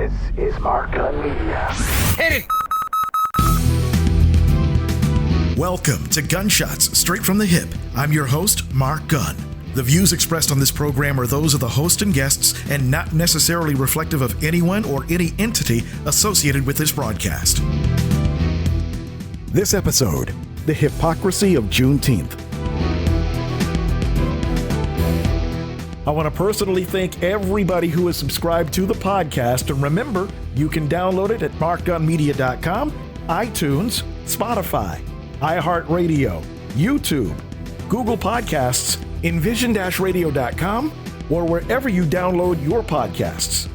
This is Mark Gunn Media. Hit it! Welcome to Gunshots Straight from the Hip. I'm your host, Mark Gunn. The views expressed on this program are those of the host and guests and not necessarily reflective of anyone or any entity associated with this broadcast. This episode, the hypocrisy of Juneteenth. I want to personally thank everybody who has subscribed to the podcast, and remember, you can download it at markgunmedia.com, iTunes, Spotify, iHeartRadio, YouTube, Google Podcasts, envision-radio.com, or wherever you download your podcasts.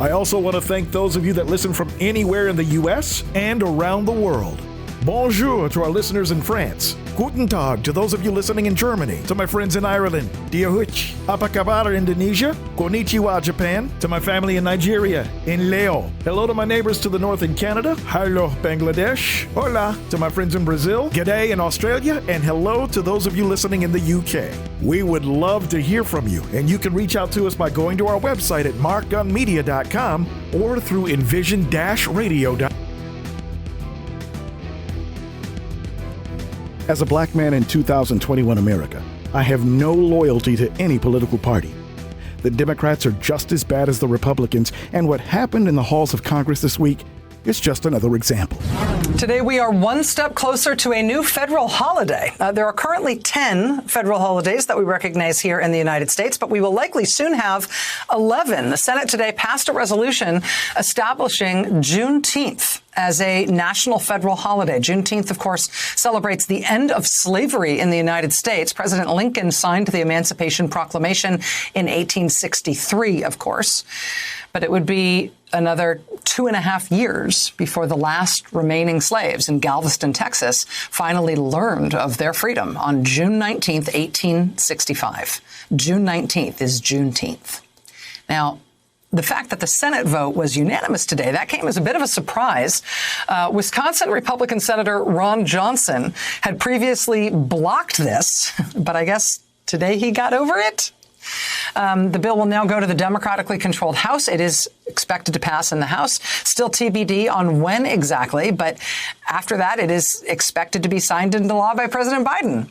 I also want to thank those of you that listen from anywhere in the U.S. and around the world. Bonjour to our listeners in France. Guten Tag to those of you listening in Germany. To my friends in Ireland. Diahuch. Apakabar, Indonesia. Konnichiwa, Japan. To my family in Nigeria. In Leo. Hello to my neighbors to the north in Canada. Hello, Bangladesh. Hola to my friends in Brazil. G'day in Australia. And hello to those of you listening in the UK. We would love to hear from you, and you can reach out to us by going to our website at markgunmedia.com or through envision-radio.com. As a black man in 2021 America, I have no loyalty to any political party. The Democrats are just as bad as the Republicans, and what happened in the halls of Congress this week is just another example. Today, we are one step closer to a new federal holiday. There are currently 10 federal holidays that we recognize here in the United States, but we will likely soon have 11. The Senate today passed a resolution establishing Juneteenth as a national federal holiday. Juneteenth, of course, celebrates the end of slavery in the United States. President Lincoln signed the Emancipation Proclamation in 1863, of course. But it would be another 2.5 years before the last remaining slaves in Galveston, Texas, finally learned of their freedom on June 19th, 1865. June 19th is Juneteenth. Now, the fact that the Senate vote was unanimous today, that came as a bit of a surprise. Wisconsin Republican Senator Ron Johnson had previously blocked this, but I guess today he got over it. The bill will now go to the democratically controlled House. It is expected to pass in the House. Still TBD on when exactly, but after that, it is expected to be signed into law by President Biden.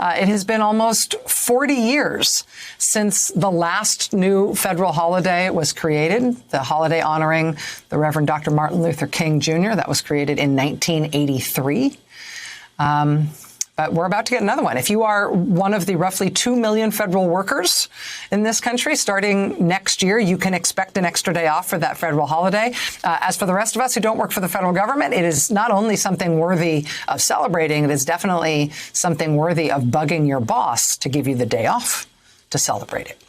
It has been almost 40 years since the last new federal holiday was created, the holiday honoring the Reverend Dr. Martin Luther King Jr. That was created in 1983. But we're about to get another one. If you are one of the roughly 2 million federal workers in this country, starting next year, you can expect an extra day off for that federal holiday. As for the rest of us who don't work for the federal government, it is not only something worthy of celebrating, it is definitely something worthy of bugging your boss to give you the day off to celebrate it.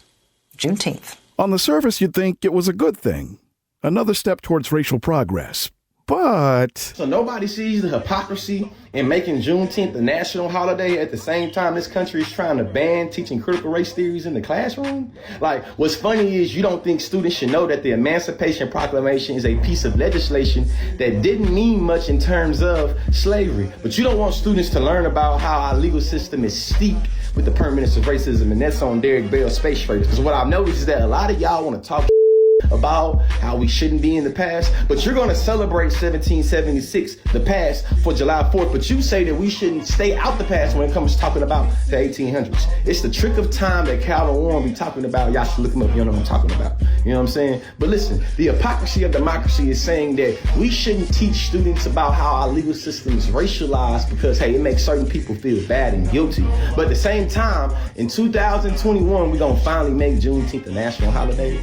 Juneteenth. On the surface, you'd think it was a good thing. Another step towards racial progress. But so nobody sees the hypocrisy in making Juneteenth a national holiday at the same time this country is trying to ban teaching critical race theories in the classroom. Like, what's funny is you don't think students should know that the Emancipation Proclamation is a piece of legislation that didn't mean much in terms of slavery. But you don't want students to learn about how our legal system is steeped with the permanence of racism, and that's on Derek Bell's Space Traders. Because what I've noticed is that a lot of y'all want to talk about how we shouldn't be in the past, but you're going to celebrate 1776, the past, for July 4th, but you say that we shouldn't stay out the past when it comes to talking about the 1800s. It's the trick of time that Calvin Warren be talking about. Y'all should look him up, you know what I'm talking about. You know what I'm saying? But listen, the hypocrisy of democracy is saying that we shouldn't teach students about how our legal system is racialized because, hey, it makes certain people feel bad and guilty. But at the same time, in 2021, we're going to finally make Juneteenth a national holiday.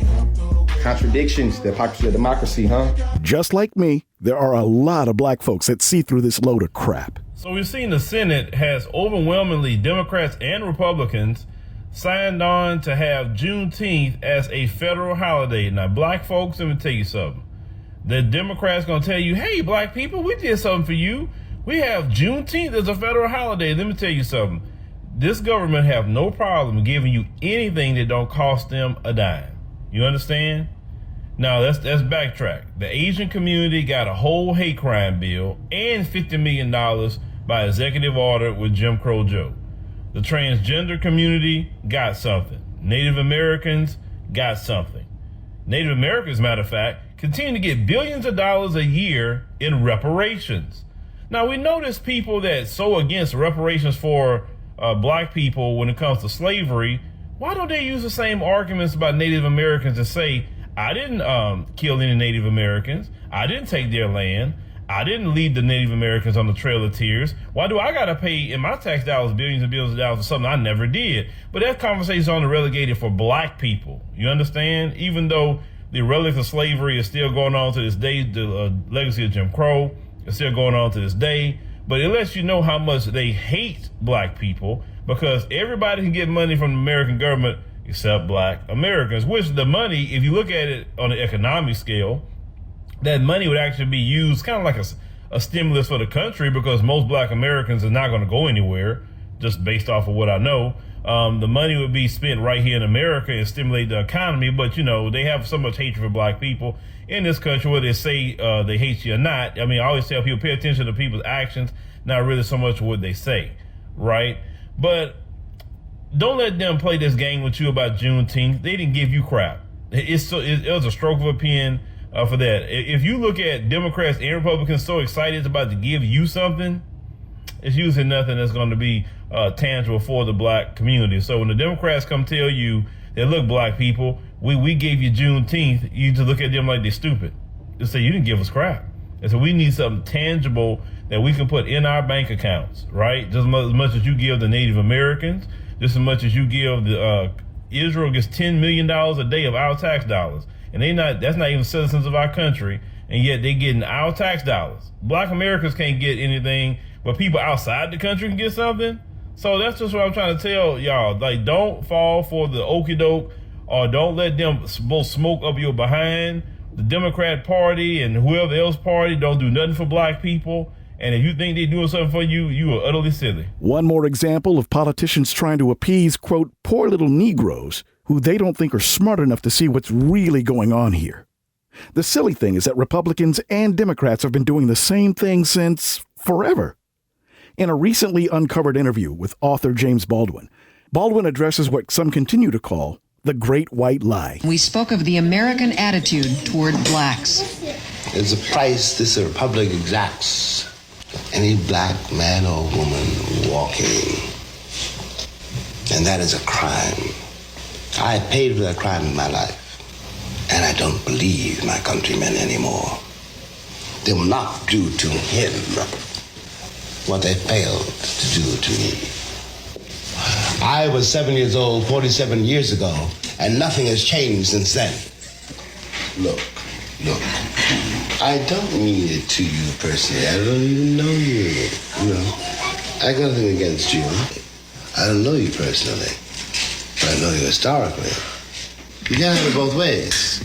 Contradictions, the hypocrisy of democracy, huh? Just like me, there are a lot of black folks that see through this load of crap. So we've seen the Senate has overwhelmingly Democrats and Republicans signed on to have Juneteenth as a federal holiday. Now, black folks, let me tell you something. The Democrats going to tell you, hey, black people, we did something for you. We have Juneteenth as a federal holiday. Let me tell you something. This government have no problem giving you anything that don't cost them a dime. You understand? Now, let's backtrack. The Asian community got a whole hate crime bill and $50 million by executive order with Jim Crow Joe. The transgender community got something. Native Americans got something. Native Americans, matter of fact, continue to get billions of dollars a year in reparations. Now, we know there's people that so against reparations for black people when it comes to slavery. Why don't they use the same arguments about Native Americans and say, I didn't kill any Native Americans. I didn't take their land. I didn't lead the Native Americans on the Trail of Tears. Why do I got to pay in my tax dollars billions and billions of dollars for something I never did? But that conversation is only relegated for black people. You understand? Even though the relic of slavery is still going on to this day, the legacy of Jim Crow is still going on to this day. But it lets you know how much they hate black people, because everybody can get money from the American government except black Americans, which the money, if you look at it on an economic scale, that money would actually be used kind of like a stimulus for the country, because most black Americans are not going to go anywhere, just based off of what I know. The money would be spent right here in America and stimulate the economy. But, you know, they have so much hatred for black people in this country, whether they say they hate you or not. I mean, I always tell people, pay attention to people's actions, not really so much what they say, right? But don't let them play this game with you about Juneteenth. They didn't give you crap. It was a stroke of a pen for that. If you look at Democrats and Republicans so excited it's about to give you something, it's usually nothing that's going to be tangible for the black community. So when the Democrats come tell you that, look, black people, we gave you Juneteenth, you just look at them like they're stupid. They say, you didn't give us crap. And so we need something tangible that we can put in our bank accounts, right? Just as much as you give the Native Americans, just as much as you give the Israel gets $10 million a day of our tax dollars. And that's not even citizens of our country. And yet they getting our tax dollars. Black Americans can't get anything, but people outside the country can get something. So that's just what I'm trying to tell y'all. Like, don't fall for the okie doke, or don't let them both smoke up your behind. The Democrat Party and whoever else party don't do nothing for black people. And if you think they're doing something for you, you are utterly silly. One more example of politicians trying to appease, quote, poor little Negroes who they don't think are smart enough to see what's really going on here. The silly thing is that Republicans and Democrats have been doing the same thing since forever. In a recently uncovered interview with author James Baldwin, Baldwin addresses what some continue to call the Great White Lie. We spoke of the American attitude toward blacks. There's a price this republic exacts. Any black man or woman walking. And that is a crime. I paid for that crime in my life. And I don't believe my countrymen anymore. They will not do to him what they failed to do to me. I was 7 years old 47 years ago, and nothing has changed since then. Look. I don't mean it to you personally. I don't even know you. I got nothing against you. I don't know you personally, but I know you historically. You can't have it both ways.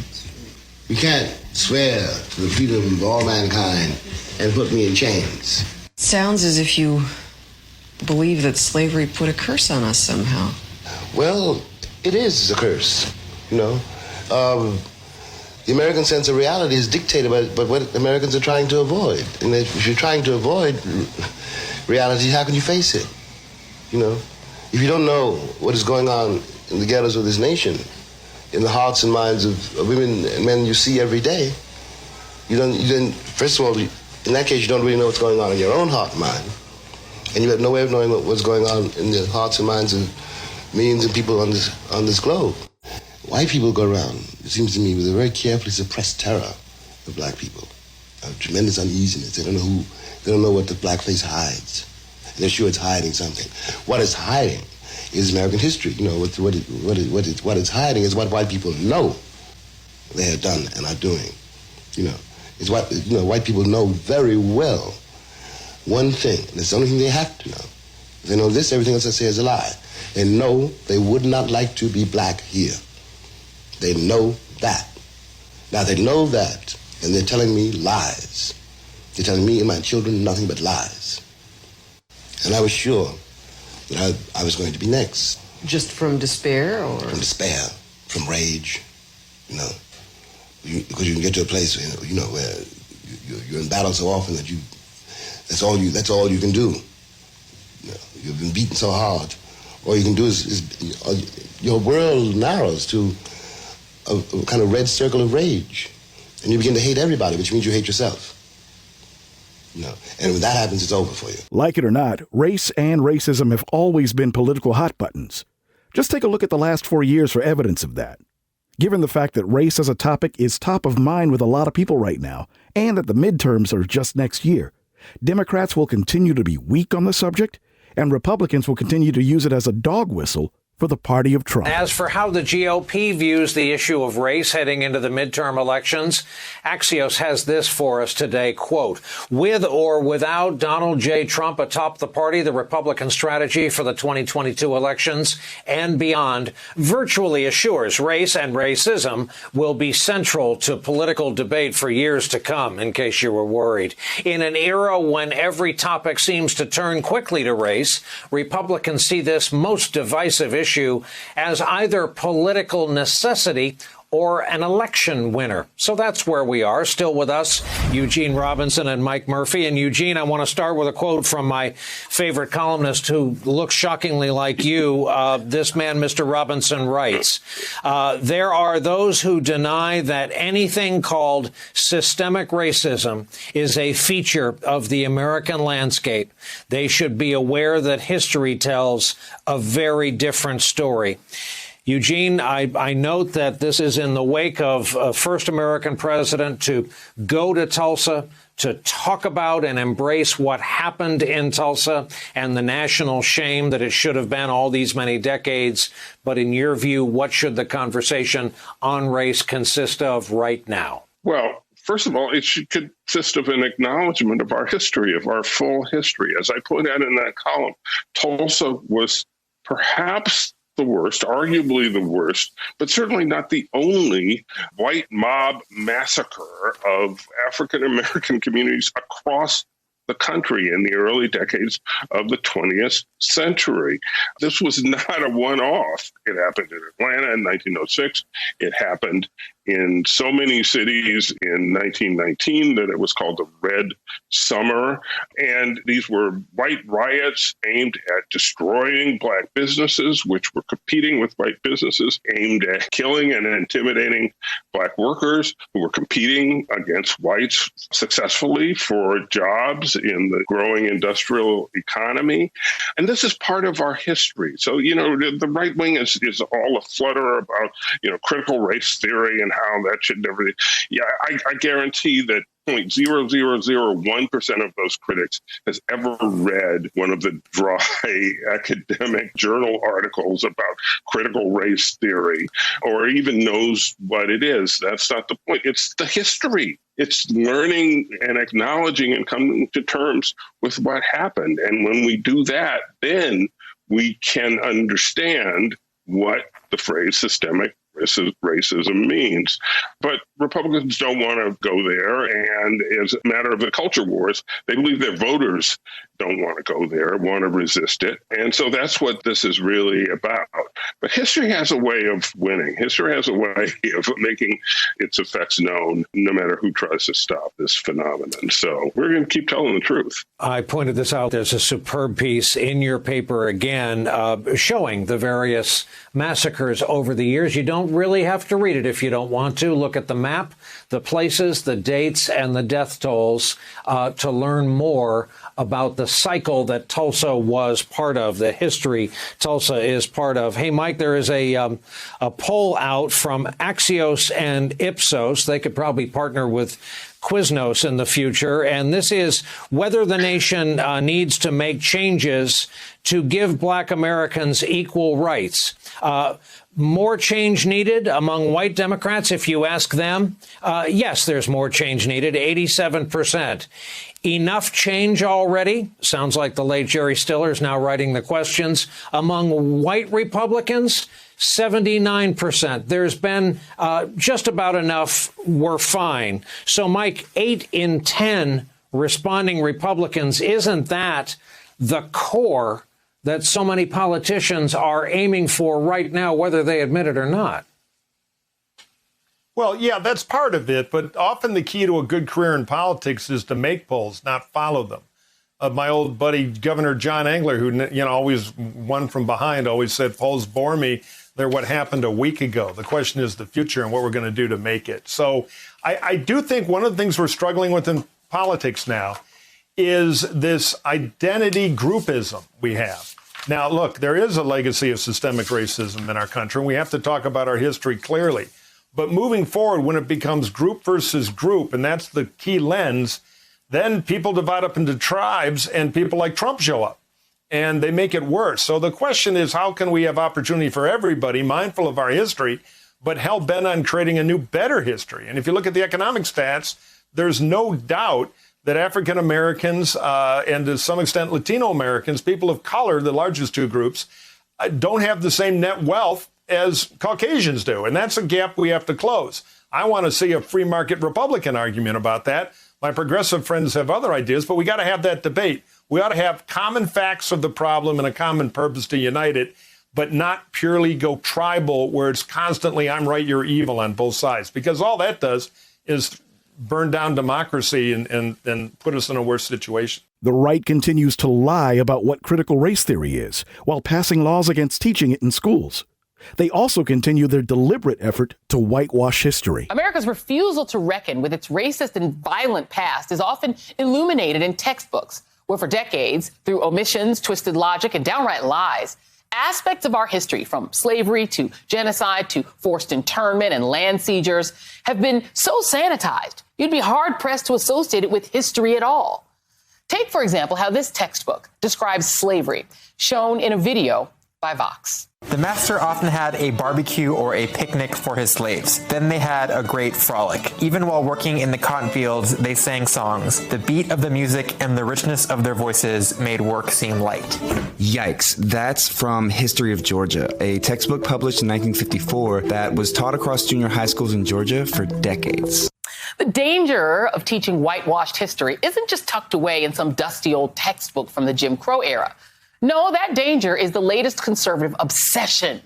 You can't swear to the freedom of all mankind and put me in chains. Sounds as if you believe that slavery put a curse on us somehow. Well, it is a curse, The American sense of reality is dictated by what Americans are trying to avoid. And if you're trying to avoid reality, how can you face it? If you don't know what is going on in the ghettos of this nation, in the hearts and minds of women and men you see every day, first of all, in that case, you don't really know what's going on in your own heart and mind. And you have no way of knowing what's going on in the hearts and minds of millions of people on this globe. White people go around, it seems to me, with a very carefully suppressed terror of black people, a tremendous uneasiness. They don't know what the blackface hides. And they're sure it's hiding something. What it's hiding is American history. What it's hiding is what white people know they have done and are doing. It's what white people know very well. One thing, and it's the only thing they have to know. If they know this, everything else I say is a lie. They know they would not like to be black here. They know that. Now they know that, and they're telling me lies. They're telling me and my children nothing but lies. And I was sure that I was going to be next. Just from despair, or? From despair, from rage, because you can get to a place, where you're in battle so often that that's all you can do. You've been beaten so hard. All you can do is your world narrows to a kind of red circle of rage. And you begin to hate everybody, which means you hate yourself. No. And when that happens, it's over for you. Like it or not, race and racism have always been political hot buttons. Just take a look at the last 4 years for evidence of that. Given the fact that race as a topic is top of mind with a lot of people right now, and that the midterms are just next year, Democrats will continue to be weak on the subject, and Republicans will continue to use it as a dog whistle for the party of Trump. As for how the GOP views the issue of race heading into the midterm elections, Axios has this for us today, quote, with or without Donald J. Trump atop the party, the Republican strategy for the 2022 elections and beyond virtually assures race and racism will be central to political debate for years to come, in case you were worried. In an era when every topic seems to turn quickly to race, Republicans see this most divisive issue as either political necessity or an election winner. So that's where we are. Still with us, Eugene Robinson and Mike Murphy. And Eugene, I want to start with a quote from my favorite columnist who looks shockingly like you. This man, Mr. Robinson, writes, there are those who deny that anything called systemic racism is a feature of the American landscape. They should be aware that history tells a very different story. Eugene, I note that this is in the wake of a first American president to go to Tulsa to talk about and embrace what happened in Tulsa and the national shame that it should have been all these many decades. But in your view, what should the conversation on race consist of right now? Well, first of all, it should consist of an acknowledgement of our history, of our full history. As I put out in that column, Tulsa was perhaps the worst, arguably the worst, but certainly not the only white mob massacre of African American communities across the country in the early decades of the 20th century. This was not a one-off. It happened in Atlanta in 1906. It happened in so many cities in 1919 that it was called the Red Summer. And these were white riots aimed at destroying black businesses, which were competing with white businesses, aimed at killing and intimidating black workers who were competing against whites successfully for jobs in the growing industrial economy. And this is part of our history. So, the right wing is all aflutter about, critical race theory and how that should never be. Yeah, I guarantee that 0.0001% of those critics has ever read one of the dry academic journal articles about critical race theory or even knows what it is. That's not the point. It's the history. It's learning and acknowledging and coming to terms with what happened. And when we do that, then we can understand what the phrase systemic racism means. But Republicans don't want to go there. And as a matter of the culture wars, they believe their voters don't want to go there, want to resist it. And so that's what this is really about. But history has a way of winning. History has a way of making its effects known, no matter who tries to stop this phenomenon. So we're going to keep telling the truth. I pointed this out. There's a superb piece in your paper again showing the various massacres over the years. You don't really have to read it if you don't want to. Look at the map, the places, the dates, and the death tolls to learn more about the cycle that Tulsa was part of, the history Tulsa is part of. Hey, Mike, there is a poll out from Axios and Ipsos. They could probably partner with Quiznos in the future. And this is whether the nation needs to make changes to give Black Americans equal rights. More change needed among white Democrats, if you ask them. Yes, there's more change needed, 87%. Enough change already? Sounds like the late Jerry Stiller is now writing the questions. Among white Republicans, 79%. There's been just about enough. We're fine. So, Mike, 8 in 10 responding Republicans, isn't that the core that so many politicians are aiming for right now, whether they admit it or not? Well, yeah, that's part of it. But often the key to a good career in politics is to make polls, not follow them. My old buddy, Governor John Engler, who always won from behind, always said polls bore me. They're what happened a week ago. The question is the future and what we're going to do to make it. So I do think one of the things we're struggling with in politics now is this identity groupism we have. Now, look, there is a legacy of systemic racism in our country, and we have to talk about our history clearly. But moving forward, when it becomes group versus group, and that's the key lens, then people divide up into tribes and people like Trump show up and they make it worse. So the question is, how can we have opportunity for everybody, mindful of our history, but hell bent on creating a new, better history? And if you look at the economic stats, there's no doubt that African Americans and to some extent Latino Americans, people of color, the largest two groups, don't have the same net wealth as Caucasians do. And that's a gap we have to close. I want to see a free market Republican argument about that. My progressive friends have other ideas, but we got to have that debate. We ought to have common facts of the problem and a common purpose to unite it, but not purely go tribal where it's constantly I'm right, you're evil on both sides, because all that does is burn down democracy and put us in a worse situation. The right continues to lie about what critical race theory is while passing laws against teaching it in schools. They also continue their deliberate effort to whitewash history. America's refusal to reckon with its racist and violent past is often illuminated in textbooks, where for decades, through omissions, twisted logic, and downright lies, aspects of our history, from slavery to genocide to forced internment and land seizures, have been so sanitized, you'd be hard-pressed to associate it with history at all. Take, for example, how this textbook describes slavery, shown in a video by Vox. The master often had a barbecue or a picnic for his slaves. Then they had a great frolic. Even while working in the cotton fields, they sang songs. The beat of the music and the richness of their voices made work seem light. Yikes. That's from History of Georgia, a textbook published in 1954 that was taught across junior high schools in Georgia for decades. The danger of teaching whitewashed history isn't just tucked away in some dusty old textbook from the Jim Crow era. No, that danger is the latest conservative obsession,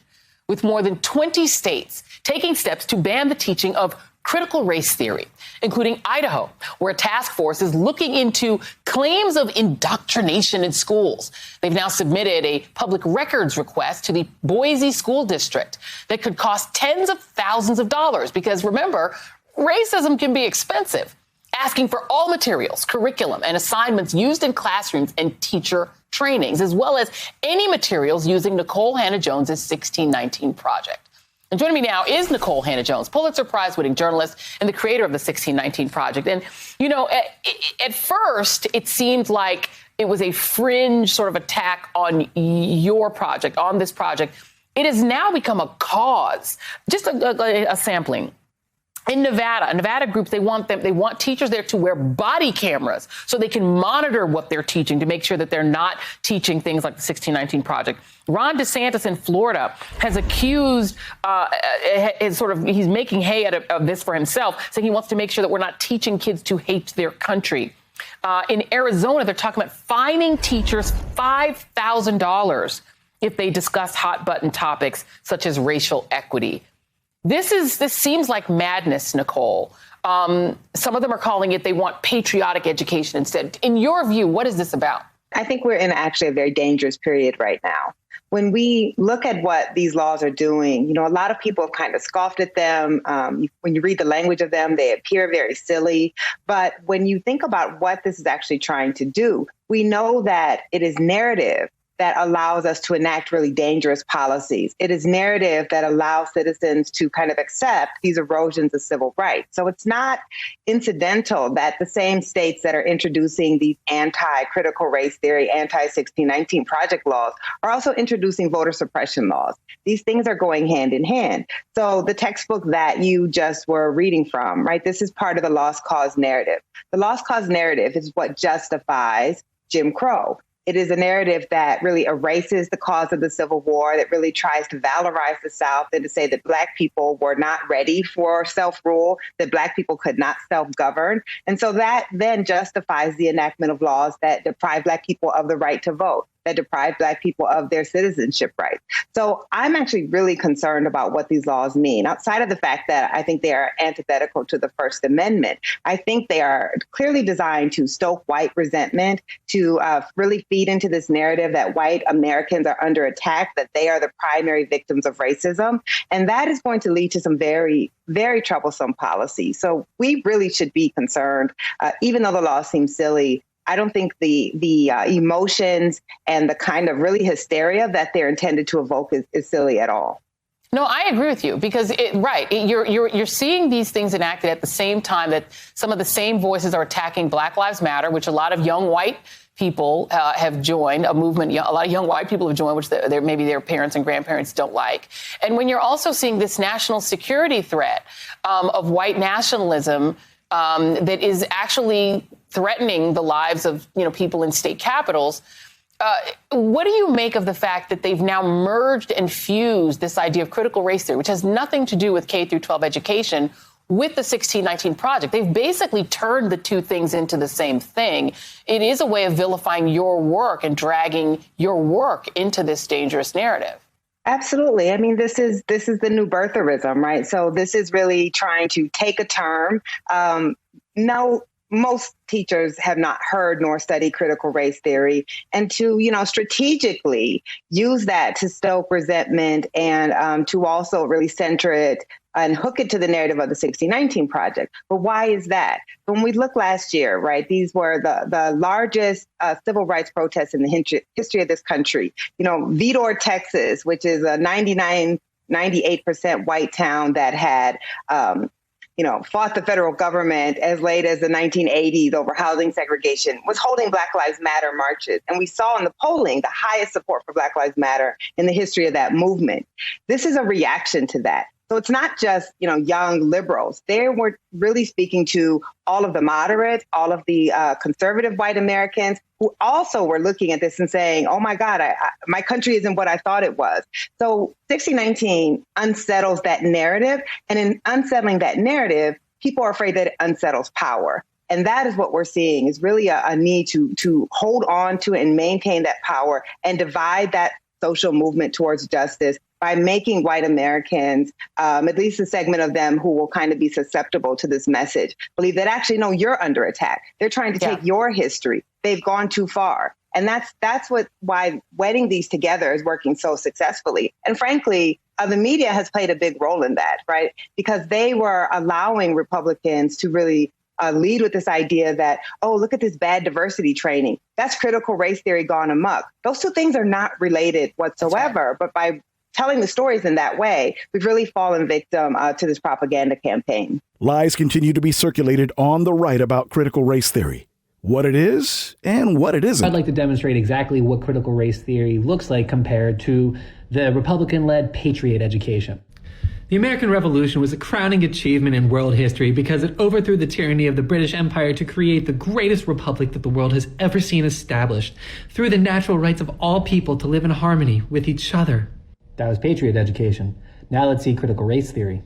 with more than 20 states taking steps to ban the teaching of critical race theory, including Idaho, where a task force is looking into claims of indoctrination in schools. They've now submitted a public records request to the Boise School District that could cost tens of thousands of dollars because, remember, racism can be expensive, asking for all materials, curriculum, and assignments used in classrooms and teacher trainings, as well as any materials using Nicole Hannah-Jones's 1619 Project. And joining me now is Nicole Hannah-Jones, Pulitzer Prize-winning journalist and the creator of the 1619 Project. And, you know, at first, it seemed like it was a fringe sort of attack on your project, on this project. It has now become a cause. Just a sampling. In Nevada groups, they want teachers there to wear body cameras so they can monitor what they're teaching to make sure that they're not teaching things like the 1619 Project. Ron DeSantis in Florida has accused, he's making hay out of this for himself, saying he wants to make sure that we're not teaching kids to hate their country. In Arizona, they're talking about fining teachers $5,000 if they discuss hot button topics such as racial equity. This seems like madness, Nicole. Some of them are calling it, they want patriotic education instead. In your view, what is this about? I think we're in actually a very dangerous period right now. When we look at what these laws are doing, you know, a lot of people have kind of scoffed at them. When you read the language of them, they appear very silly. But when you think about what this is actually trying to do, we know that it is narrative that allows us to enact really dangerous policies. It is narrative that allows citizens to kind of accept these erosions of civil rights. So it's not incidental that the same states that are introducing these anti-critical race theory, anti-1619 Project laws are also introducing voter suppression laws. These things are going hand in hand. So the textbook that you just were reading from, right, this is part of the lost cause narrative. The lost cause narrative is what justifies Jim Crow. It is a narrative that really erases the cause of the Civil War, that really tries to valorize the South and to say that Black people were not ready for self-rule, that Black people could not self-govern. And so that then justifies the enactment of laws that deprive Black people of the right to vote. that deprive Black people of their citizenship rights. So I'm actually really concerned about what these laws mean. Outside of the fact that I think they are antithetical to the First Amendment, I think they are clearly designed to stoke white resentment, to really feed into this narrative that white Americans are under attack, that they are the primary victims of racism. And that is going to lead to some very, very troublesome policy. So we really should be concerned, even though the law seems silly. I don't think the emotions and the kind of really hysteria that they're intended to evoke is silly at all. No, I agree with you because you're seeing these things enacted at the same time that some of the same voices are attacking Black Lives Matter, which a lot of young white people have joined, a movement. A lot of young white people have joined, which maybe their parents and grandparents don't like. And when you're also seeing this national security threat of white nationalism that is actually threatening the lives of people in state capitals. What do you make of the fact that they've now merged and fused this idea of critical race theory, which has nothing to do with K through 12 education, with the 1619 Project? They've basically turned the two things into the same thing. It is a way of vilifying your work and dragging your work into this dangerous narrative. Absolutely. I mean, this is the new birtherism, right? So this is really trying to take a term. Most teachers have not heard nor studied critical race theory, and to, strategically use that to stoke resentment and to also really center it and hook it to the narrative of the 1619 Project. But why is that? When we look last year, right, these were the largest civil rights protests in the history of this country. Vidor, Texas, which is a 98% white town that had fought the federal government as late as the 1980s over housing segregation, was holding Black Lives Matter marches. And we saw in the polling the highest support for Black Lives Matter in the history of that movement. This is a reaction to that. So it's not just, young liberals. They were really speaking to all of the moderates, all of the conservative white Americans who also were looking at this and saying, oh, my God, my country isn't what I thought it was. So 1619 unsettles that narrative. And in unsettling that narrative, people are afraid that it unsettles power. And that is what we're seeing is really a need to hold on to and maintain that power and divide that social movement towards justice by making white Americans, at least a segment of them who will kind of be susceptible to this message, believe that actually, no, you're under attack. They're trying to take your history. They've gone too far. And that's why wedding these together is working so successfully. And frankly, the media has played a big role in that, right? Because they were allowing Republicans to really lead with this idea that, oh, look at this bad diversity training. That's critical race theory gone amok. Those two things are not related whatsoever. But by telling the stories in that way, we've really fallen victim to this propaganda campaign. Lies continue to be circulated on the right about critical race theory, what it is and what it isn't. I'd like to demonstrate exactly what critical race theory looks like compared to the Republican-led Patriot education. The American Revolution was a crowning achievement in world history because it overthrew the tyranny of the British Empire to create the greatest republic that the world has ever seen established, through the natural rights of all people to live in harmony with each other. That was Patriot education. Now let's see critical race theory.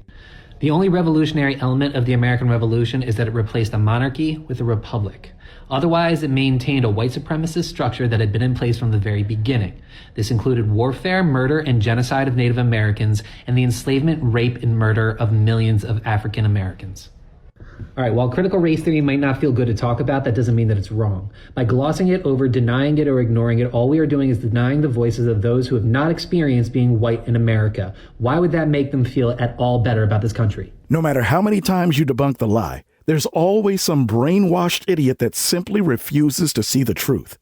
The only revolutionary element of the American Revolution is that it replaced a monarchy with a republic. Otherwise, it maintained a white supremacist structure that had been in place from the very beginning. This included warfare, murder, and genocide of Native Americans, and the enslavement, rape, and murder of millions of African Americans. All right, while critical race theory might not feel good to talk about, that doesn't mean that it's wrong. By glossing it over, denying it, or ignoring it, all we are doing is denying the voices of those who have not experienced being white in America. Why would that make them feel at all better about this country? No matter how many times you debunk the lie, there's always some brainwashed idiot that simply refuses to see the truth.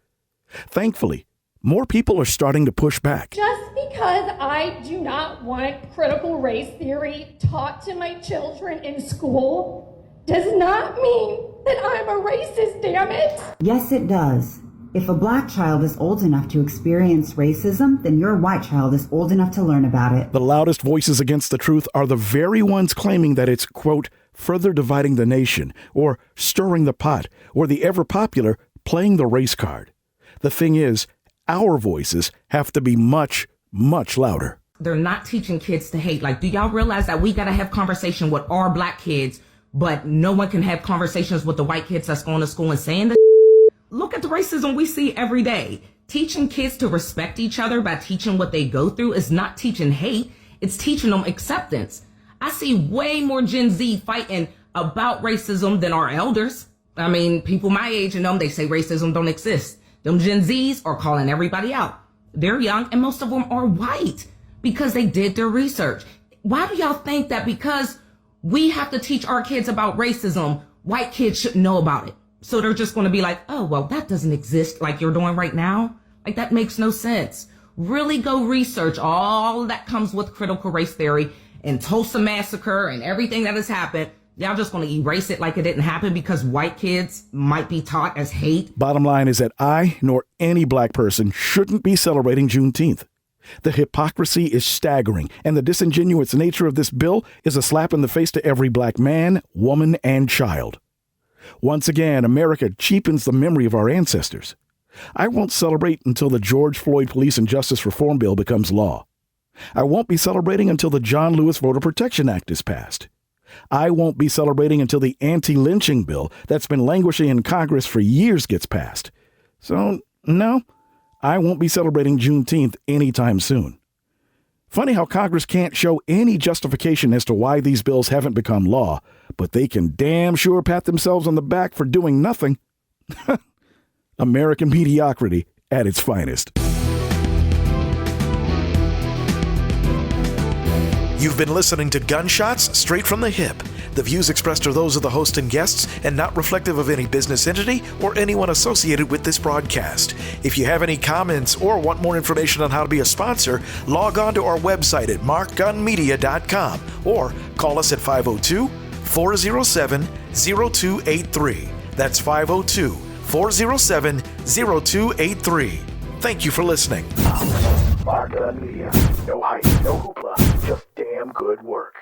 Thankfully, more people are starting to push back. Just because I do not want critical race theory taught to my children in school does not mean that I'm a racist, damn it. Yes, it does. If a black child is old enough to experience racism, then your white child is old enough to learn about it. The loudest voices against the truth are the very ones claiming that it's, quote, further dividing the nation, or stirring the pot, or the ever-popular playing the race card. The thing is, our voices have to be much, much louder. They're not teaching kids to hate. Like, do y'all realize that we got to have conversation with our black kids, but no one can have conversations with the white kids that's going to school and saying the Look at the racism we see every day. Teaching kids to respect each other by teaching what they go through is not teaching hate. It's teaching them acceptance. I see way more Gen Z fighting about racism than our elders. I mean, people my age and them, they say racism don't exist. Them Gen Zs are calling everybody out. They're young and most of them are white because they did their research. Why do y'all think that because we have to teach our kids about racism, white kids shouldn't know about it? So they're just going to be like, oh, well, that doesn't exist like you're doing right now. Like, that makes no sense. Really go research all that comes with critical race theory and Tulsa Massacre and everything that has happened. Y'all just going to erase it like it didn't happen because white kids might be taught as hate. Bottom line is that I, nor any black person, shouldn't be celebrating Juneteenth. The hypocrisy is staggering, and the disingenuous nature of this bill is a slap in the face to every black man, woman, and child. Once again, America cheapens the memory of our ancestors. I won't celebrate until the George Floyd Police and Justice Reform Bill becomes law. I won't be celebrating until the John Lewis Voter Protection Act is passed. I won't be celebrating until the anti-lynching bill that's been languishing in Congress for years gets passed. So, no, I won't be celebrating Juneteenth anytime soon. Funny how Congress can't show any justification as to why these bills haven't become law, but they can damn sure pat themselves on the back for doing nothing. American mediocrity at its finest. You've been listening to Gunshots Straight from the Hip. The views expressed are those of the host and guests and not reflective of any business entity or anyone associated with this broadcast. If you have any comments or want more information on how to be a sponsor, log on to our website at markgunmedia.com or call us at 502-407-0283. That's 502-407-0283. Thank you for listening. Mark Gun Media. No hype, no hoopla, just damn good work.